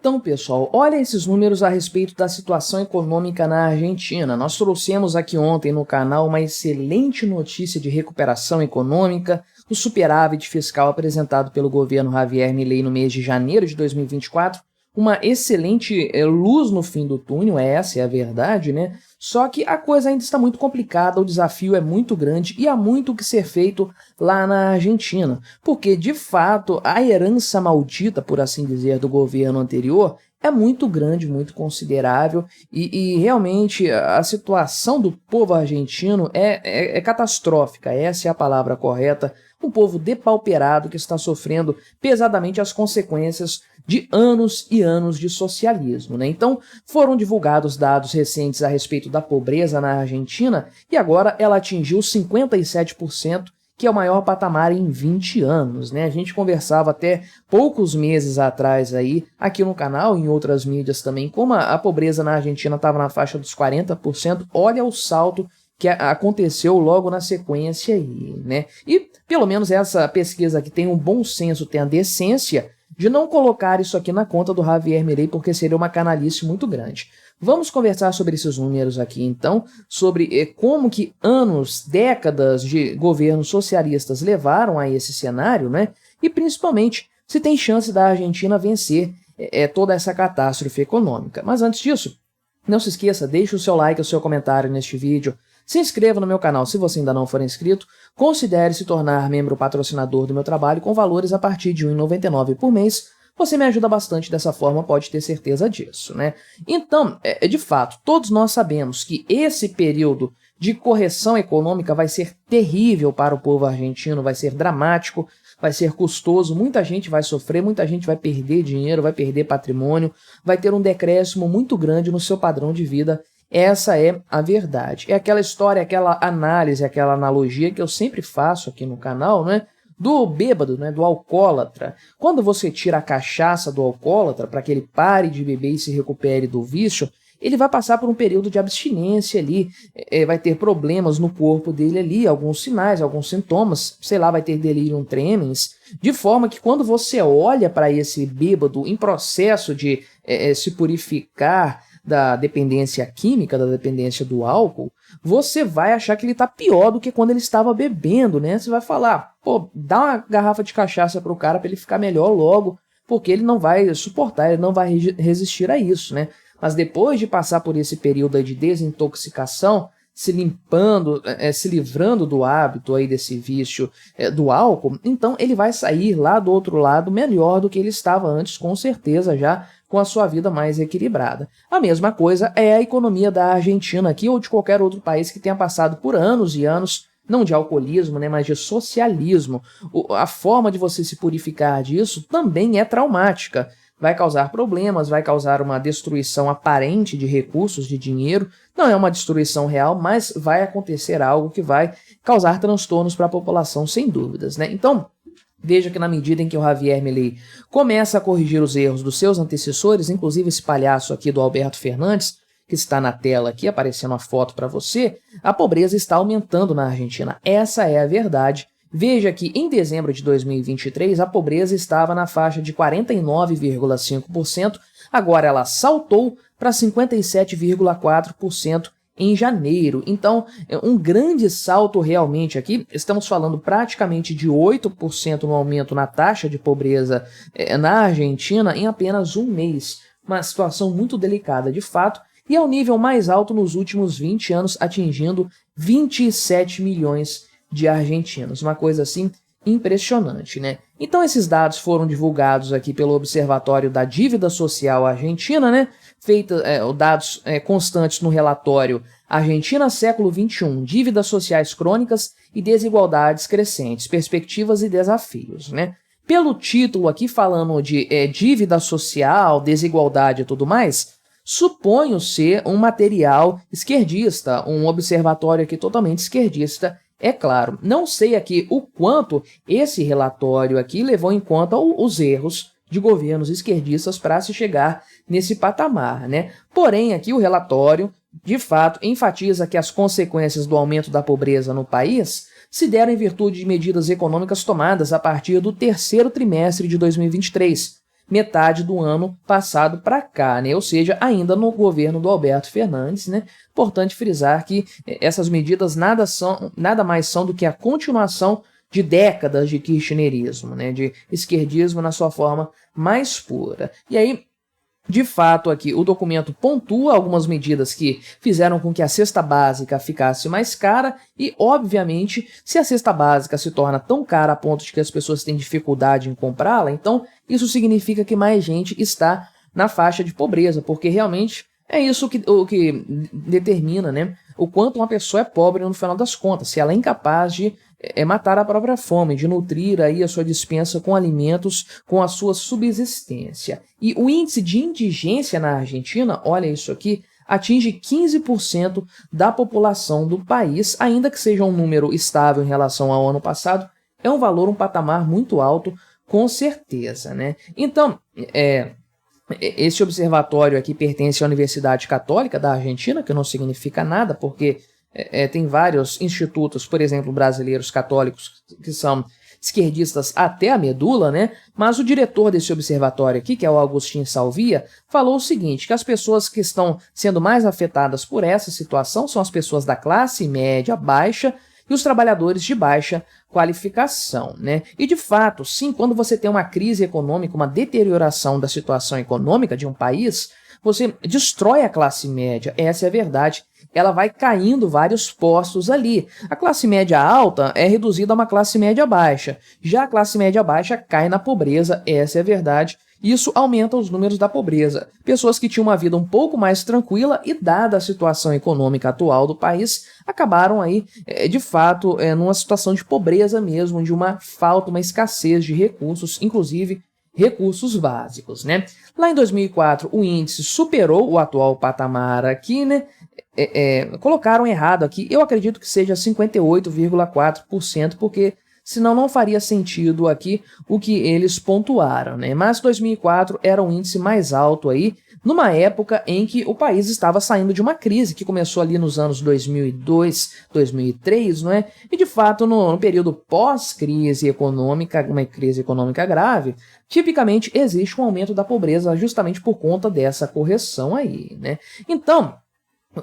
Então, pessoal, olha esses números a respeito da situação econômica na Argentina. Nós trouxemos aqui ontem no canal uma excelente notícia de recuperação econômica, o superávit fiscal apresentado pelo governo Javier Milei no mês de janeiro de 2024, uma excelente luz no fim do túnel, essa é a verdade, né? Só que a coisa ainda está muito complicada, o desafio é muito grande e há muito o que ser feito lá na Argentina, porque de fato a herança maldita, por assim dizer, do governo anterior é muito grande, muito considerável e realmente a situação do povo argentino é catastrófica, essa é a palavra correta. Um povo depauperado que está sofrendo pesadamente as consequências de anos e anos de socialismo, né? Então, foram divulgados dados recentes a respeito da pobreza na Argentina e agora ela atingiu 57%, que é o maior patamar em 20 anos, né? A gente conversava até poucos meses atrás aí, aqui no canal e em outras mídias também, como a pobreza na Argentina estava na faixa dos 40%, olha o salto que aconteceu logo na sequência aí, né? E pelo menos essa pesquisa aqui tem um bom senso, tem a decência de não colocar isso aqui na conta do Javier Milei, porque seria uma canalice muito grande. Vamos conversar sobre esses números aqui, então, sobre como que anos, décadas de governos socialistas levaram a esse cenário, né? E principalmente se tem chance da Argentina vencer toda essa catástrofe econômica. Mas antes disso, não se esqueça, deixe o seu like, o seu comentário neste vídeo, se inscreva no meu canal se você ainda não for inscrito, considere se tornar membro patrocinador do meu trabalho com valores a partir de R$ 1,99 por mês. Você me ajuda bastante dessa forma, pode ter certeza disso, né? Então, de fato, todos nós sabemos que esse período de correção econômica vai ser terrível para o povo argentino, vai ser dramático, vai ser custoso, muita gente vai sofrer, muita gente vai perder dinheiro, vai perder patrimônio, vai ter um decréscimo muito grande no seu padrão de vida. Essa é a verdade. É aquela história, aquela análise, aquela analogia que eu sempre faço aqui no canal, né? Do bêbado, né? Do alcoólatra. Quando você tira a cachaça do alcoólatra para que ele pare de beber e se recupere do vício, ele vai passar por um período de abstinência ali, vai ter problemas no corpo dele ali, alguns sinais, alguns sintomas, sei lá, vai ter delirium tremens, de forma que quando você olha para esse bêbado em processo de se purificar da dependência química, da dependência do álcool, você vai achar que ele está pior do que quando ele estava bebendo, né? Você vai falar, pô, dá uma garrafa de cachaça para o cara para ele ficar melhor logo, porque ele não vai suportar, ele não vai resistir a isso, né? Mas depois de passar por esse período aí de desintoxicação, se limpando, se livrando do hábito aí desse vício do álcool, então ele vai sair lá do outro lado melhor do que ele estava antes, com certeza já com a sua vida mais equilibrada. A mesma coisa é a economia da Argentina aqui ou de qualquer outro país que tenha passado por anos e anos, não de alcoolismo, né, mas de socialismo. A forma de você se purificar disso também é traumática. Vai causar problemas, vai causar uma destruição aparente de recursos, de dinheiro. Não é uma destruição real, mas vai acontecer algo que vai causar transtornos para a população, sem dúvidas, né? Então, veja que na medida em que o Javier Milei começa a corrigir os erros dos seus antecessores, inclusive esse palhaço aqui do Alberto Fernandes, que está na tela aqui, aparecendo a foto para você, a pobreza está aumentando na Argentina. Essa é a verdade. Veja que em dezembro de 2023 a pobreza estava na faixa de 49,5%, agora ela saltou para 57,4% em janeiro. Então, um grande salto realmente aqui, estamos falando praticamente de 8% no aumento na taxa de pobreza na Argentina em apenas um mês. Uma situação muito delicada de fato, e é o nível mais alto nos últimos 20 anos, atingindo 27 milhões de argentinos, uma coisa assim impressionante, né? Então esses dados foram divulgados aqui pelo Observatório da Dívida Social Argentina, né? Dados constantes no relatório Argentina século XXI, dívidas sociais crônicas e desigualdades crescentes, perspectivas e desafios, né? Pelo título aqui falando de dívida social, desigualdade e tudo mais, suponho ser um material esquerdista, um observatório aqui totalmente esquerdista. É claro, não sei aqui o quanto esse relatório aqui levou em conta os erros de governos esquerdistas para se chegar nesse patamar, né? Porém, aqui o relatório, de fato, enfatiza que as consequências do aumento da pobreza no país se deram em virtude de medidas econômicas tomadas a partir do terceiro trimestre de 2023, metade do ano passado para cá, né? Ou seja, ainda no governo do Alberto Fernandes, né? Importante frisar que essas medidas nada mais são do que a continuação de décadas de kirchnerismo, né? De esquerdismo na sua forma mais pura. E aí, de fato, aqui o documento pontua algumas medidas que fizeram com que a cesta básica ficasse mais cara e, obviamente, se a cesta básica se torna tão cara a ponto de que as pessoas têm dificuldade em comprá-la, então isso significa que mais gente está na faixa de pobreza, porque realmente é isso o que determina, né, o quanto uma pessoa é pobre no final das contas, se ela é incapaz de matar a própria fome, de nutrir aí a sua despensa com alimentos, com a sua subsistência. E o índice de indigência na Argentina, olha isso aqui, atinge 15% da população do país, ainda que seja um número estável em relação ao ano passado, é um valor, um patamar muito alto, com certeza, né? Então, esse observatório aqui pertence à Universidade Católica da Argentina, que não significa nada, porque tem vários institutos, por exemplo, brasileiros católicos, que são esquerdistas até a medula, né? Mas o diretor desse observatório aqui, que é o Agustin Salvia, falou o seguinte, que as pessoas que estão sendo mais afetadas por essa situação são as pessoas da classe média baixa e os trabalhadores de baixa qualificação, né? E de fato, sim, quando você tem uma crise econômica, uma deterioração da situação econômica de um país, você destrói a classe média, essa é a verdade. Ela vai caindo vários postos ali. A classe média alta é reduzida a uma classe média baixa. Já a classe média baixa cai na pobreza, essa é a verdade. Isso aumenta os números da pobreza. Pessoas que tinham uma vida um pouco mais tranquila e, dada a situação econômica atual do país, acabaram aí, de fato, numa situação de pobreza mesmo, de uma falta, uma escassez de recursos, inclusive recursos básicos, né? Lá em 2004, o índice superou o atual patamar aqui, né? Colocaram errado aqui, eu acredito que seja 58,4%, porque senão não faria sentido aqui o que eles pontuaram, né? Mas 2004 era um índice mais alto aí, numa época em que o país estava saindo de uma crise que começou ali nos anos 2002, 2003, não é? E de fato, no período pós-crise econômica, uma crise econômica grave, tipicamente existe um aumento da pobreza justamente por conta dessa correção aí, né? Então,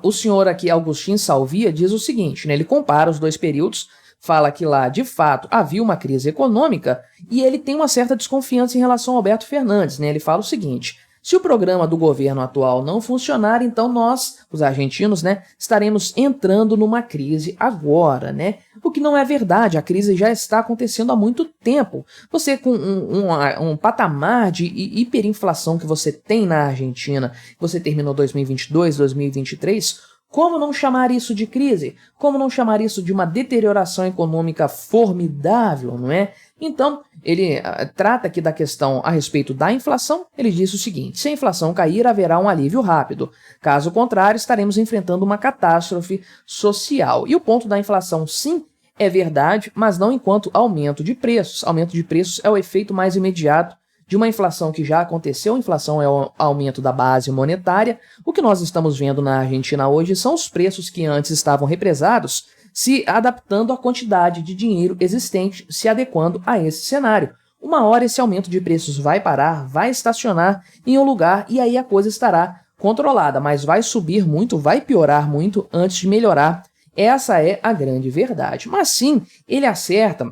o senhor aqui, Agustin Salvia, diz o seguinte, né? Ele compara os dois períodos, fala que lá, de fato, havia uma crise econômica e ele tem uma certa desconfiança em relação ao Alberto Fernandes, né? Ele fala o seguinte, se o programa do governo atual não funcionar, então nós, os argentinos, né, estaremos entrando numa crise agora, né? O que não é verdade, a crise já está acontecendo há muito tempo. Você com um patamar de hiperinflação que você tem na Argentina, você terminou 2022, 2023, como não chamar isso de crise? Como não chamar isso de uma deterioração econômica formidável, não é? Então, ele trata aqui da questão a respeito da inflação. Ele diz o seguinte, se a inflação cair, haverá um alívio rápido. Caso contrário, estaremos enfrentando uma catástrofe social. E o ponto da inflação, sim, é verdade, mas não enquanto aumento de preços. Aumento de preços é o efeito mais imediato de uma inflação que já aconteceu. A inflação é o aumento da base monetária. O que nós estamos vendo na Argentina hoje são os preços que antes estavam represados se adaptando à quantidade de dinheiro existente, se adequando a esse cenário. Uma hora esse aumento de preços vai parar, vai estacionar em um lugar e aí a coisa estará controlada, mas vai subir muito, vai piorar muito antes de melhorar. Essa é a grande verdade. Mas sim, ele acerta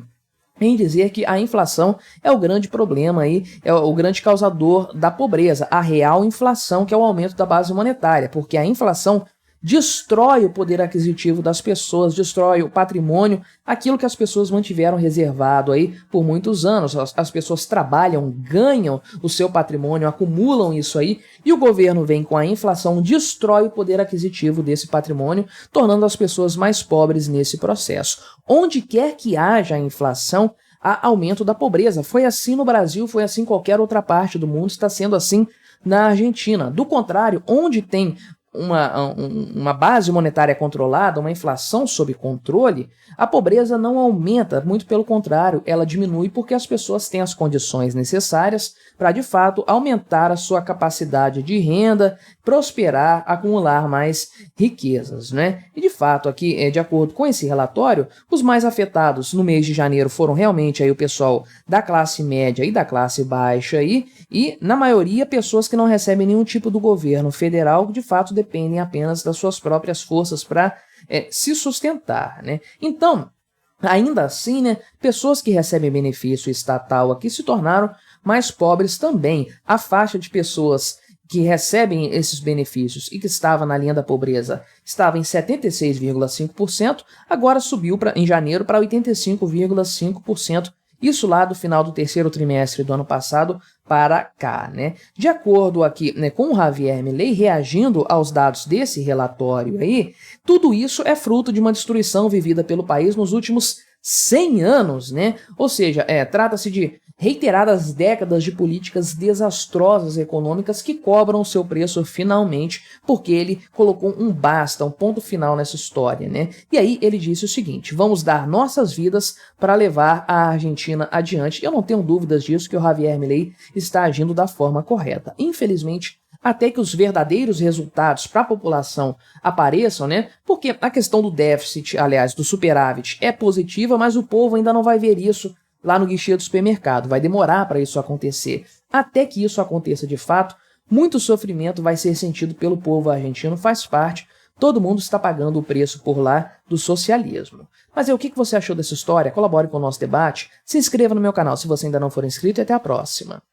em dizer que a inflação é o grande problema aí, é o grande causador da pobreza, a real inflação, que é o aumento da base monetária, porque a inflação destrói o poder aquisitivo das pessoas, destrói o patrimônio, aquilo que as pessoas mantiveram reservado aí por muitos anos. As pessoas trabalham, ganham o seu patrimônio, acumulam isso aí, e o governo vem com a inflação, destrói o poder aquisitivo desse patrimônio, tornando as pessoas mais pobres nesse processo. Onde quer que haja inflação, há aumento da pobreza. Foi assim no Brasil, foi assim em qualquer outra parte do mundo, está sendo assim na Argentina. Do contrário, onde tem uma base monetária controlada, uma inflação sob controle, a pobreza não aumenta, muito pelo contrário, ela diminui porque as pessoas têm as condições necessárias para, de fato, aumentar a sua capacidade de renda, prosperar, acumular mais riquezas, né? E, de fato, aqui, de acordo com esse relatório, os mais afetados no mês de janeiro foram realmente aí o pessoal da classe média e da classe baixa aí, e, na maioria, pessoas que não recebem nenhum tipo do governo federal, que, de fato, dependem apenas das suas próprias forças para se sustentar, né? Então, ainda assim, né, pessoas que recebem benefício estatal aqui se tornaram mais pobres também. A faixa de pessoas que recebem esses benefícios e que estava na linha da pobreza estava em 76,5%, agora subiu em janeiro para 85,5%, isso lá do final do terceiro trimestre do ano passado para cá, né? De acordo aqui, né, com o Javier Milei, reagindo aos dados desse relatório aí, tudo isso é fruto de uma destruição vivida pelo país nos últimos 100 anos, né? Ou seja, trata-se de reiteradas décadas de políticas desastrosas econômicas que cobram o seu preço finalmente, porque ele colocou um basta, um ponto final nessa história, né? E aí ele disse o seguinte: vamos dar nossas vidas para levar a Argentina adiante. Eu não tenho dúvidas disso, que o Javier Milei está agindo da forma correta. Infelizmente, até que os verdadeiros resultados para a população apareçam, né? Porque a questão do déficit, aliás, do superávit, é positiva, mas o povo ainda não vai ver isso lá no guichê do supermercado. Vai demorar para isso acontecer. Até que isso aconteça de fato, muito sofrimento vai ser sentido pelo povo argentino, faz parte. Todo mundo está pagando o preço por lá do socialismo. Mas o que você achou dessa história? Colabore com o nosso debate, se inscreva no meu canal se você ainda não for inscrito e até a próxima.